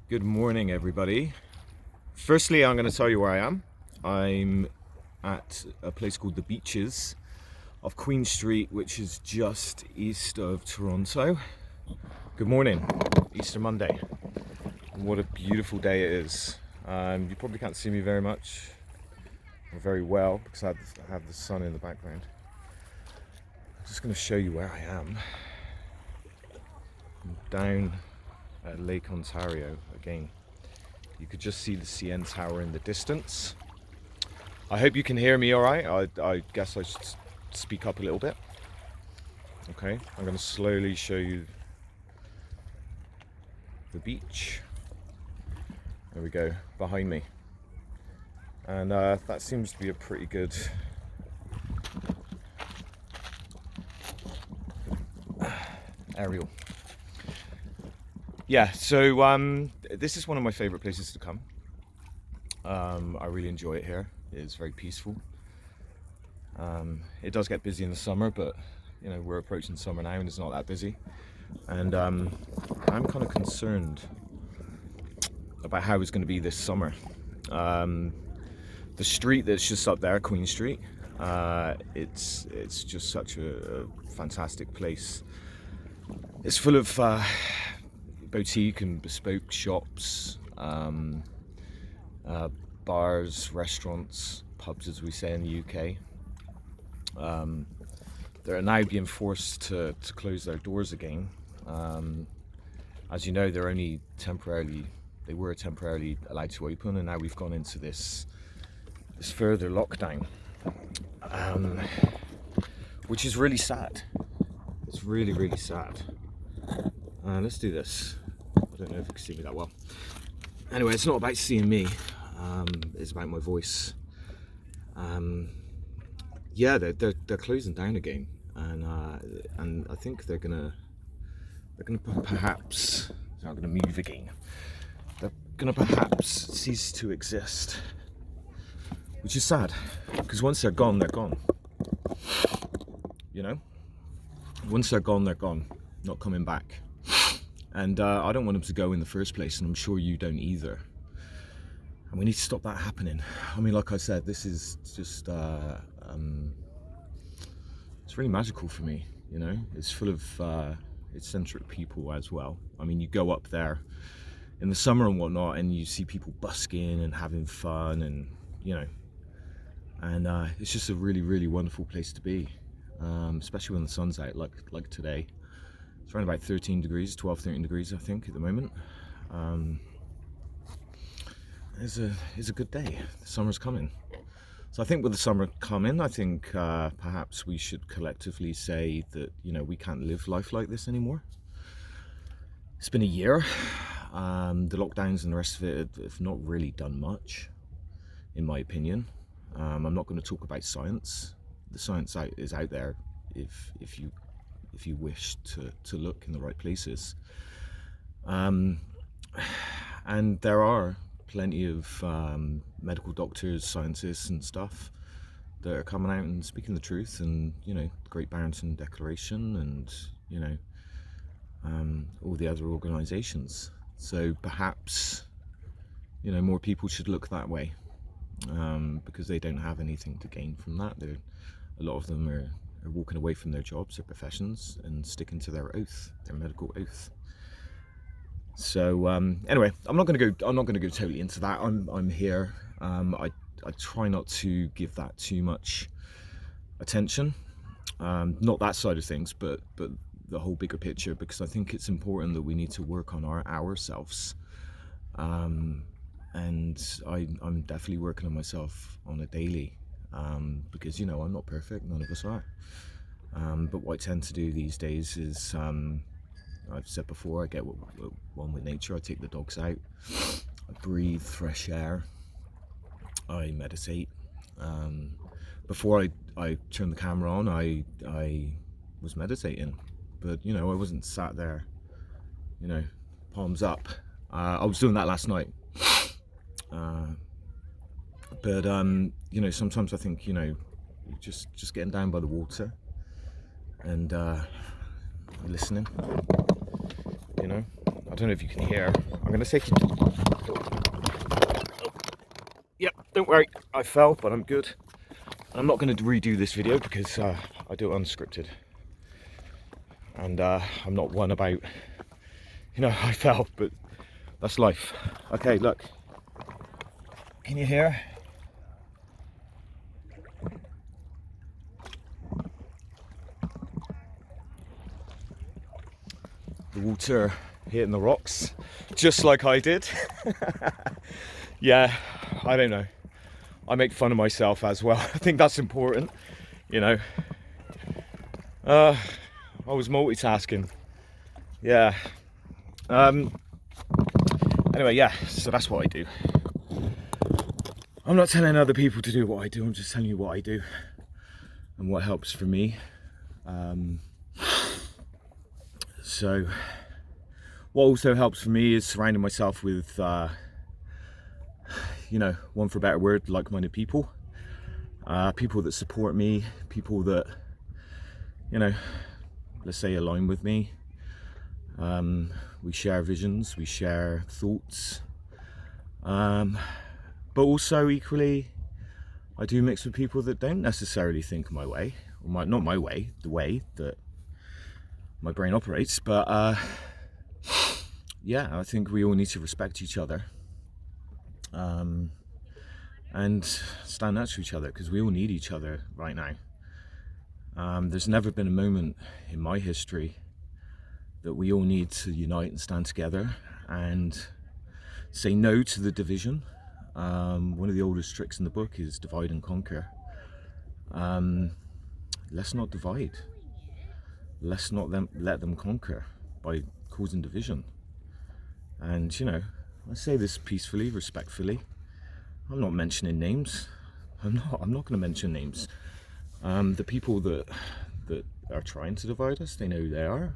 Good morning, everybody. Firstly, I'm going to tell you where I am. I'm at a place called the Beaches of Queen Street, which is just east of Toronto. Good morning, Easter Monday. What a beautiful day it is. You probably can't see me very much or very well because I have the sun in the background. I'm just going to show you where I am. I'm down at Lake Ontario again. You could just see the CN Tower in the distance. I hope you can hear me all right. I guess I should speak up a little bit. Okay, I'm going to slowly show you the beach. There we go, behind me. And that seems to be a pretty good aerial. Yeah, so this is one of my favorite places to come. I really enjoy it here. It's very peaceful. It does get busy in the summer, but you know, we're approaching summer now and it's not that busy. And I'm kind of concerned about how it's going to be this summer. The street that's just up there, Queen Street, it's just such a fantastic place. It's full of boutique and bespoke shops, bars, restaurants, pubs as we say in the UK. They're now being forced to close their doors again. As you know, they were temporarily allowed to open, and now we've gone into this further lockdown, which is really sad. It's really, really sad. Let's do this. I don't know if you can see me that well. Anyway, it's not about seeing me. It's about my voice. Yeah, they're closing down again, and I think they're gonna perhaps they're not gonna move again. They're gonna perhaps cease to exist, which is sad because once they're gone, they're gone. You know, once they're gone, not coming back. And I don't want them to go in the first place, and I'm sure you don't either. And we need to stop that happening. I mean, like I said, this is just it's really magical for me, you know. It's full of eccentric people as well. I mean, you go up there in the summer and whatnot and you see people busking and having fun, and you know, and it's just a really, really wonderful place to be, especially when the sun's out like today. It's around about 13 degrees, 12, 13 degrees I think at the moment. It's a good day. The summer's coming. So I think with the summer coming, I think perhaps we should collectively say that, you know, we can't live life like this anymore. It's been a year. The lockdowns and the rest of it have not really done much, in my opinion. I'm not going to talk about science. The science is out there if you wish to look in the right places. And there are plenty of medical doctors, scientists and stuff that are coming out and speaking the truth, and you know, the Great Barrington Declaration, and you know, all the other organisations. So perhaps, you know, more people should look that way, because they don't have anything to gain from that. A lot of them are walking away from their jobs, their professions, and sticking to their oath, their medical oath. So anyway, I'm not going to go totally into that. I'm here. I try not to give that too much attention. Not that side of things, but the whole bigger picture, because I think it's important that we need to work on ourselves. And I'm definitely working on myself on a daily, because you know, I'm not perfect. None of us are. But what I tend to do these days is, I've said before, I get one with nature. I take the dogs out, I breathe fresh air, I meditate. Before I turned the camera on, I was meditating, but you know, I wasn't sat there, you know, palms up. I was doing that last night. But you know, sometimes I think, you know, just getting down by the water and listening, you know, don't know if you can hear. I'm going to take you. Yep, don't worry, I fell, but I'm good. I'm not going to redo this video because I do it unscripted. And I'm not one about, you know, I fell, but that's life. Okay, look. Can you hear? The water hitting the rocks, just like I did. Yeah, I don't know. I make fun of myself as well. I think that's important, you know. I was multitasking. Yeah. Anyway, yeah, so that's what I do. I'm not telling other people to do what I do, I'm just telling you what I do and what helps for me. So what also helps for me is surrounding myself with you know, one for a better word, like-minded people. People that support me, people that, you know, let's say align with me. We share visions, we share thoughts. But also equally, I do mix with people that don't necessarily think my way, or not my way, the way that my brain operates. But yeah, I think we all need to respect each other. And stand next to each other, because we all need each other right now. There's never been a moment in my history that we all need to unite and stand together and say no to the division. One of the oldest tricks in the book is divide and conquer. Let's not divide. Let's not let them conquer by causing division. And, you know, I say this peacefully, respectfully. I'm not mentioning names. I'm not going to mention names. The people that are trying to divide us, they know who they are.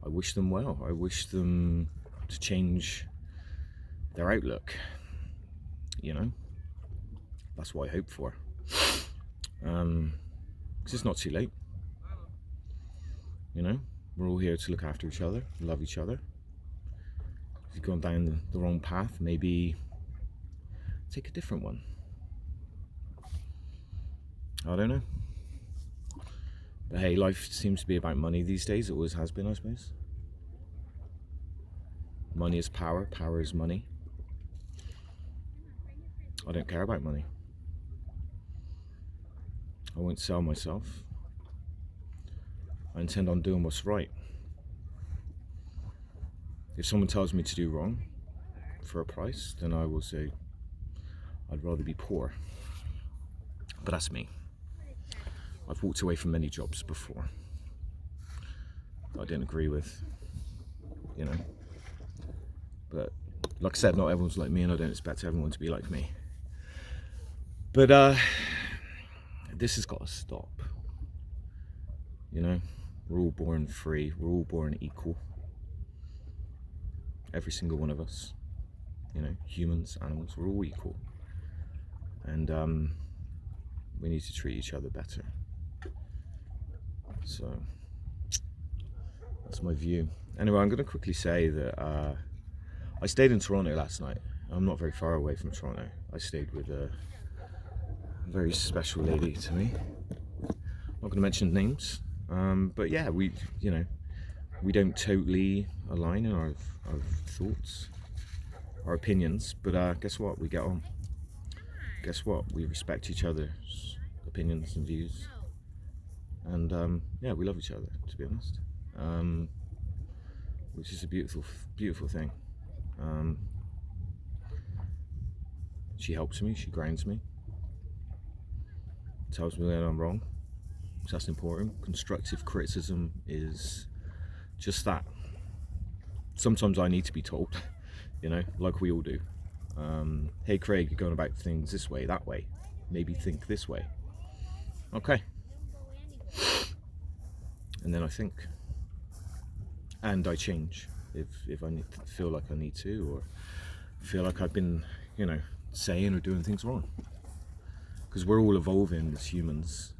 I wish them well. I wish them to change their outlook. You know, that's what I hope for. Because it's not too late. You know, we're all here to look after each other, love each other. If you've gone down the wrong path, maybe take a different one. I don't know. But hey, life seems to be about money these days. It always has been, I suppose. Money is power, power is money. I don't care about money. I won't sell myself. I intend on doing what's right. If someone tells me to do wrong for a price, then I will say, I'd rather be poor. But that's me. I've walked away from many jobs before that I didn't agree with, you know. But like I said, not everyone's like me, and I don't expect everyone to be like me. But this has got to stop. You know, we're all born free, we're all born equal. Every single one of us, you know, humans, animals, we're all equal. And we need to treat each other better. So that's my view. Anyway, I'm going to quickly say that I stayed in Toronto last night. I'm not very far away from Toronto. I stayed with a very special lady to me. I'm not going to mention names, but yeah, we don't totally align in our thoughts, our opinions, but guess what? We get on. Guess what? We respect each other's opinions and views, and yeah, we love each other, to be honest, which is a beautiful, beautiful thing. She helps me, she grounds me, tells me that I'm wrong, so that's important. Constructive criticism is just that. Sometimes I need to be told, you know, like we all do. Hey Craig, you're going about things this way, that way. Maybe think this way. Okay. And then I think. And I change if I feel like I need to, or feel like I've been, you know, saying or doing things wrong. Because we're all evolving as humans.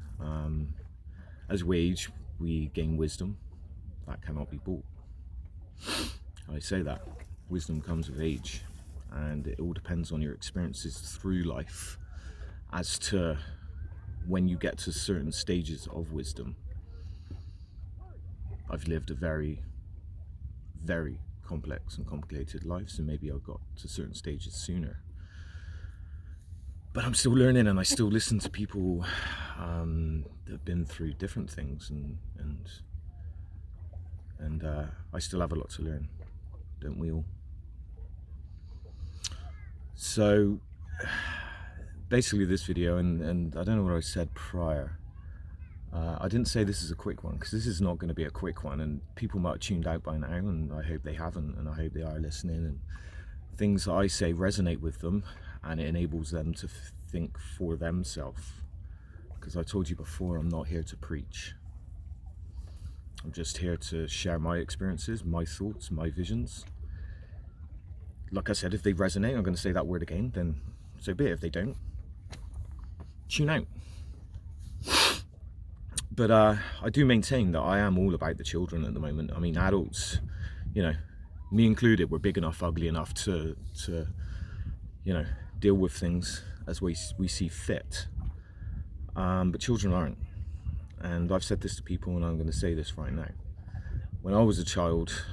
As we age, we gain wisdom that cannot be bought. I say that wisdom comes with age, and it all depends on your experiences through life as to when you get to certain stages of wisdom. I've lived a very, very complex and complicated life, so maybe I got to certain stages sooner. But I'm still learning, and I still listen to people that have been through different things, and I still have a lot to learn, don't we all? So basically this video, and I don't know what I said prior, I didn't say this is a quick one, because this is not going to be a quick one, and people might have tuned out by now, and I hope they haven't, and I hope they are listening, and things that I say resonate with them, and it enables them to think for themselves. Because I told you before, I'm not here to preach. I'm just here to share my experiences, my thoughts, my visions. Like I said, if they resonate, I'm going to say that word again, then so be it. If they don't, tune out. But I do maintain that I am all about the children at the moment. I mean, adults, you know, me included, we're big enough, ugly enough to you know, deal with things as we see fit. But children aren't. And I've said this to people, and I'm going to say this right now. When I was a child,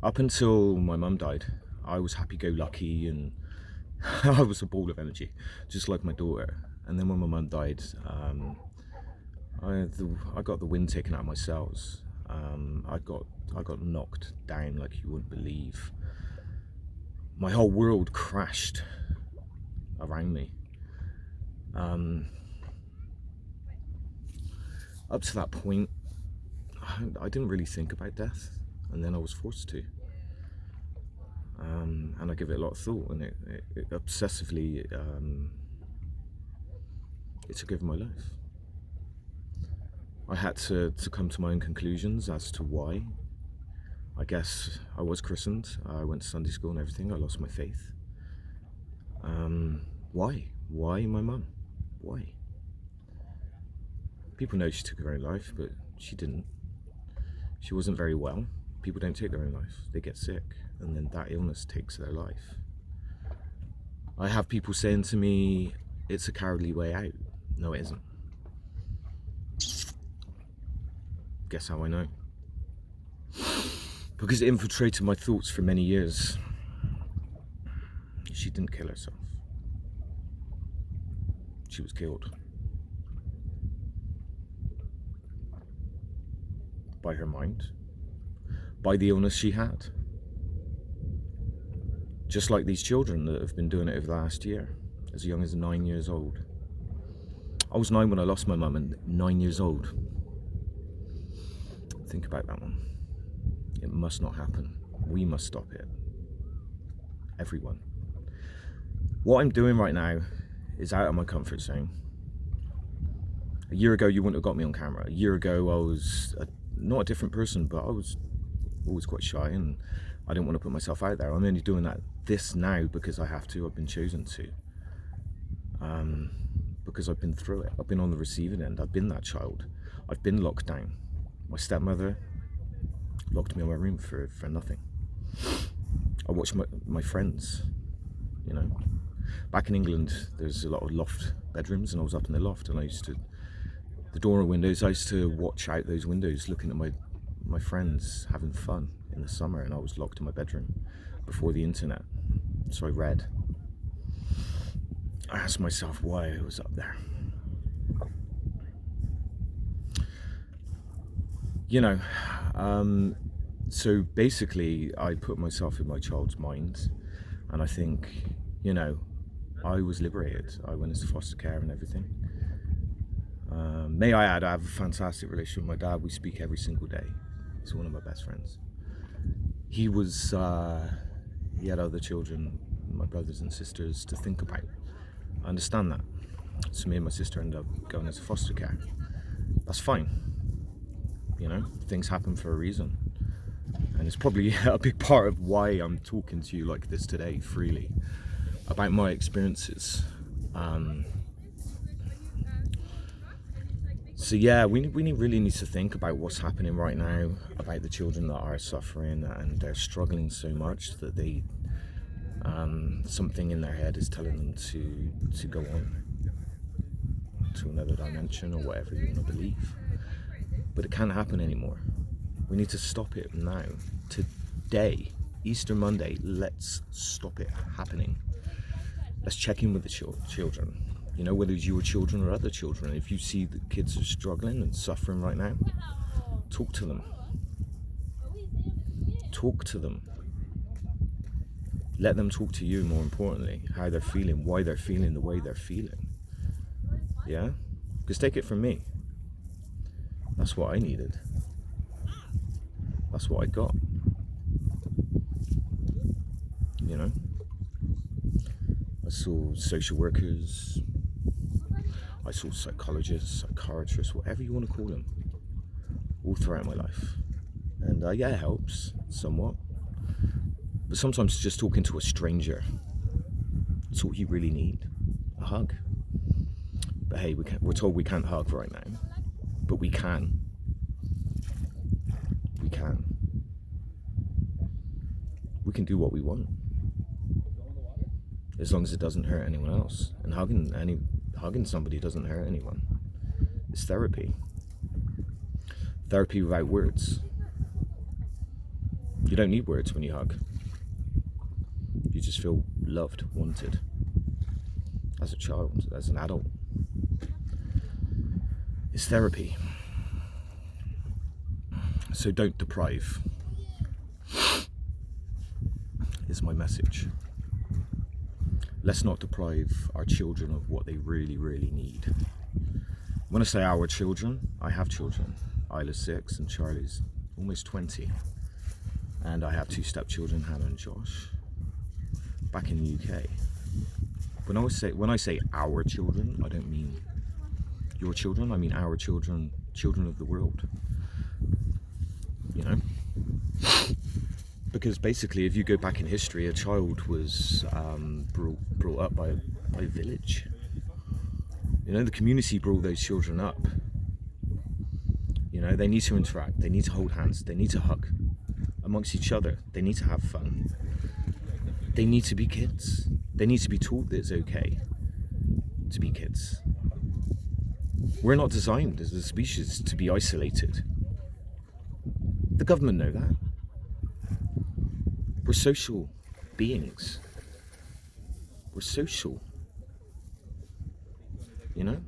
up until my mum died, I was happy-go-lucky, and I was a ball of energy, just like my daughter. And then when my mum died, I got the wind taken out of my sails. I got knocked down like you wouldn't believe. My whole world crashed around me. Up to that point, I didn't really think about death, and then I was forced to. And I give it a lot of thought, and it obsessively, it took over my life. I had to come to my own conclusions as to why. I guess I was christened, I went to Sunday school and everything, I lost my faith. Why? Why my mum? Why? People know she took her own life, but she didn't. She wasn't very well. People don't take their own life, they get sick, and then that illness takes their life. I have people saying to me, it's a cowardly way out. No, it isn't. Guess how I know? Because it infiltrated my thoughts for many years. She didn't kill herself. She was killed. By her mind. By the illness she had. Just like these children that have been doing it over the last year, as young as 9 years old. I was 9 when I lost my mum, and 9 years old. Think about that one. It must not happen. We must stop it. Everyone. What I'm doing right now is out of my comfort zone. A year ago, you wouldn't have got me on camera. A year ago, I was not a different person, but I was always quite shy, and I didn't want to put myself out there. I'm only doing this now because I have to. I've been chosen to. Because I've been through it. I've been on the receiving end. I've been that child. I've been locked down. My stepmother locked me in my room for nothing. I watched my friends, you know. Back in England, there's a lot of loft bedrooms, and I was up in the loft, and the door and windows, I used to watch out those windows, looking at my friends having fun in the summer, and I was locked in my bedroom before the internet. So I read. I asked myself why I was up there. You know, so basically I put myself in my child's mind, and I think, you know, I was liberated. I went into foster care and everything. May I add, I have a fantastic relationship with my dad. We speak every single day. He's one of my best friends. He had other children, my brothers and sisters, to think about. I understand that. So me and my sister ended up going into foster care. That's fine. You know, things happen for a reason. And it's probably a big part of why I'm talking to you like this today, freely, about my experiences. So yeah, we really need to think about what's happening right now, about the children that are suffering and they're struggling so much that they something in their head is telling them to go on to another dimension or whatever you want to believe. But it can't happen anymore. We need to stop it now. Today, Easter Monday, let's stop it happening. Let's check in with the children. You know, whether it's your children or other children. If you see that kids are struggling and suffering right now, talk to them. Talk to them. Let them talk to you, more importantly, how they're feeling, why they're feeling the way they're feeling. Yeah? Because take it from me. That's what I needed. That's what I got. You know? I saw social workers, I saw psychologists, psychiatrists, whatever you want to call them, all throughout my life. And yeah, it helps somewhat. But sometimes just talking to a stranger, it's all you really need, a hug. But hey, we're told we can't hug right now, but we can. We can. We can do what we want, as long as it doesn't hurt anyone else. And hugging somebody doesn't hurt anyone. It's therapy. Therapy without words. You don't need words when you hug. You just feel loved, wanted. As a child, as an adult. It's therapy. So don't deprive, is my message. Let's not deprive our children of what they really, really need. When I say our children, I have children. Isla's 6 and Charlie's almost 20. And I have 2 stepchildren, Hannah and Josh, back in the UK. When I say our children, I don't mean your children, I mean our children, children of the world. You know? Because basically, if you go back in history, a child was brought up by a village. You know, the community brought those children up. You know, they need to interact, they need to hold hands, they need to hug amongst each other, they need to have fun. They need to be kids. They need to be taught that it's okay to be kids. We're not designed as a species to be isolated. The government know that. We're social beings. We're social. You know?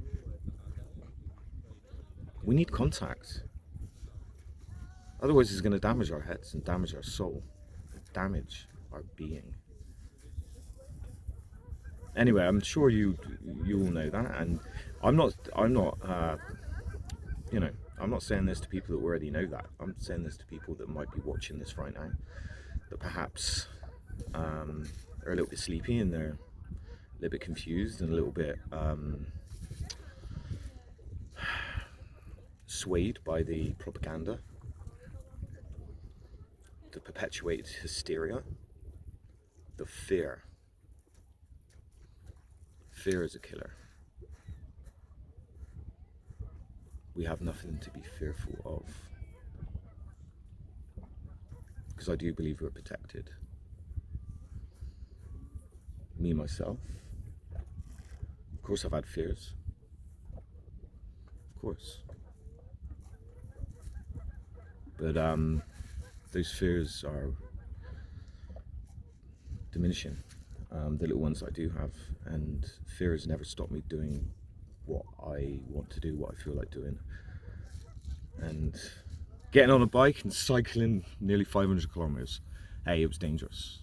We need contact. Otherwise it's going to damage our heads and damage our soul. Damage our being. Anyway, I'm sure you all know that, and I'm not you know, I'm not saying this to people that already know that. I'm saying this to people that might be watching this right now, that perhaps are a little bit sleepy and they're a little bit confused and a little bit swayed by the propaganda, the perpetuated hysteria, the fear. Fear is a killer. We have nothing to be fearful of. Because I do believe we're protected. Me, myself. Of course I've had fears. Of course. But those fears are diminishing. The little ones I do have, and fear has never stopped me doing what I want to do, what I feel like doing. And getting on a bike and cycling nearly 500 kilometers. Hey, it was dangerous.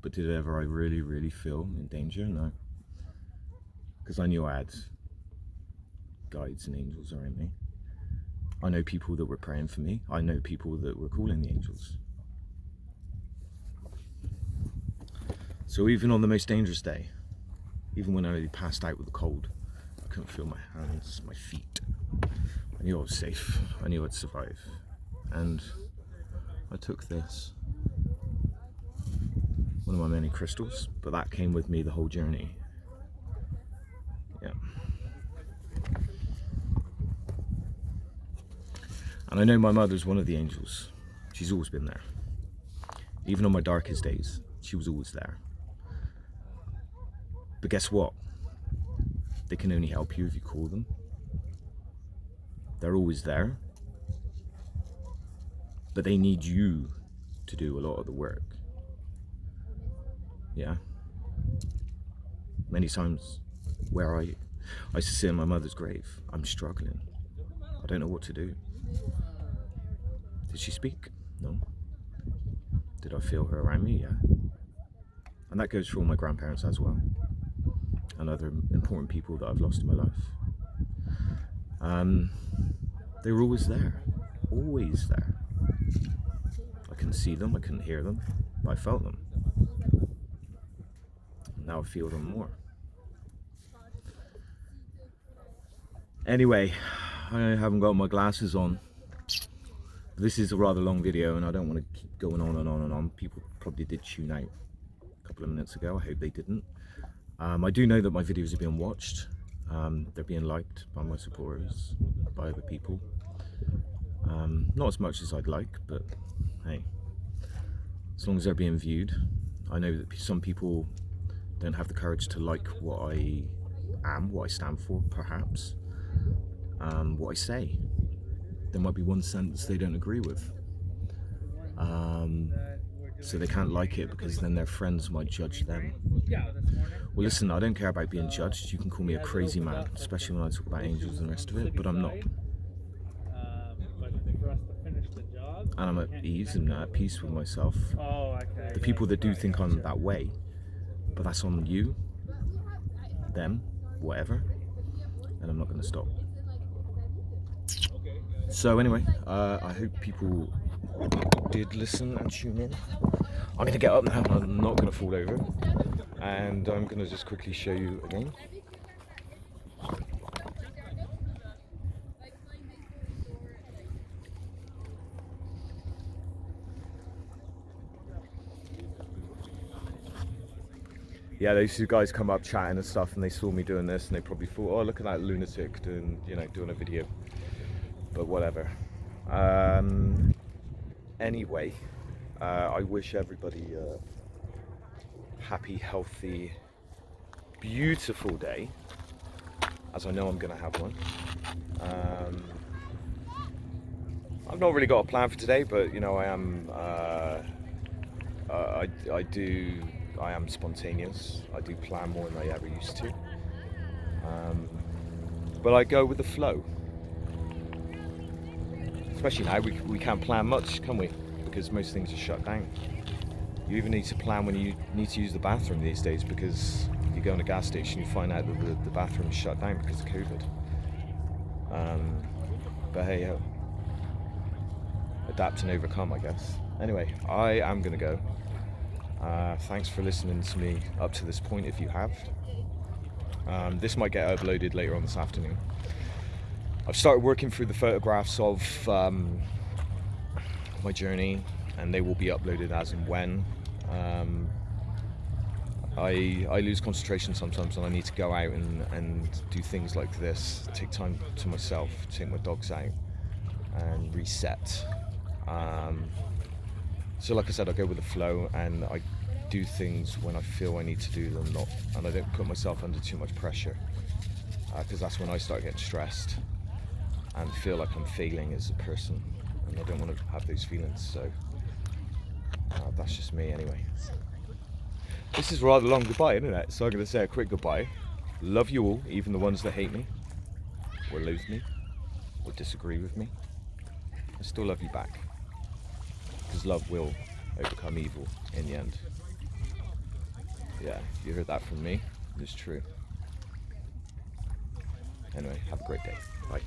But did ever I really, really feel in danger? No. Because I knew I had guides and angels around me. I know people that were praying for me. I know people that were calling the angels. So even on the most dangerous day, even when I really passed out with the cold, I couldn't feel my hands, my feet. I knew I was safe. I knew I'd survive. And I took this. One of my many crystals, but that came with me the whole journey. Yeah. And I know my mother's one of the angels. She's always been there. Even on my darkest days, she was always there. But guess what? They can only help you if you call them. They're always there. But they need you to do a lot of the work. Yeah. Many times where I used to sit in my mother's grave, I'm struggling. I don't know what to do. Did she speak? No. Did I feel her around me? Yeah. And that goes for all my grandparents as well, and other important people that I've lost in my life. They were always there. Always there. I couldn't see them, I couldn't hear them, but I felt them. Now I feel them more. Anyway, I haven't got my glasses on. This is a rather long video and I don't want to keep going on and on and on. People probably did tune out a couple of minutes ago. I hope they didn't. I do know that my videos are being watched. They're being liked by my supporters, by other people. Not as much as I'd like, but hey, as long as they're being viewed. I know that some people don't have the courage to like what I am, what I stand for, perhaps. What I say. There might be one sentence they don't agree with. So they can't like it because then their friends might judge them. Well, listen, I don't care about being judged. You can call me a crazy man, especially when I talk about angels and the rest of it, but I'm not. And I'm at ease and at peace with myself. The people that do think I'm that way, but that's on you, them, whatever, and I'm not going to stop. So anyway, I hope people did listen and tune in. I'm going to get up now, I'm not going to fall over, and I'm going to just quickly show you again. Yeah, those two guys come up chatting and stuff, and they saw me doing this, and they probably thought, oh, look at that lunatic doing a video. But whatever. Anyway, I wish everybody a happy, healthy, beautiful day, as I know I'm going to have one. I've not really got a plan for today, but you know, I am. I am spontaneous. I do plan more than I ever used to. But I go with the flow. Especially now, we can't plan much, can we? Because most things are shut down. You even need to plan when you need to use the bathroom these days, because you go in a gas station, you find out that the bathroom is shut down because of COVID. But hey, adapt and overcome, I guess. Anyway, I am gonna go. Thanks for listening to me up to this point, if you have. This might get uploaded later on this afternoon. I've started working through the photographs of my journey, and they will be uploaded as and when. I lose concentration sometimes, and I need to go out and do things like this, take time to myself, take my dogs out and reset. So like I said, I go with the flow, and I do things when I feel I need to do them, and I don't put myself under too much pressure, because that's when I start getting stressed and feel like I'm failing as a person, and I don't want to have those feelings. So that's just me anyway. This is a rather long goodbye, isn't it? So I'm going to say a quick goodbye. Love you all, even the ones that hate me, or loathe me, or disagree with me. I still love you back, because love will overcome evil in the end. Yeah, you heard that from me. It's true. Anyway, have a great day. Bye.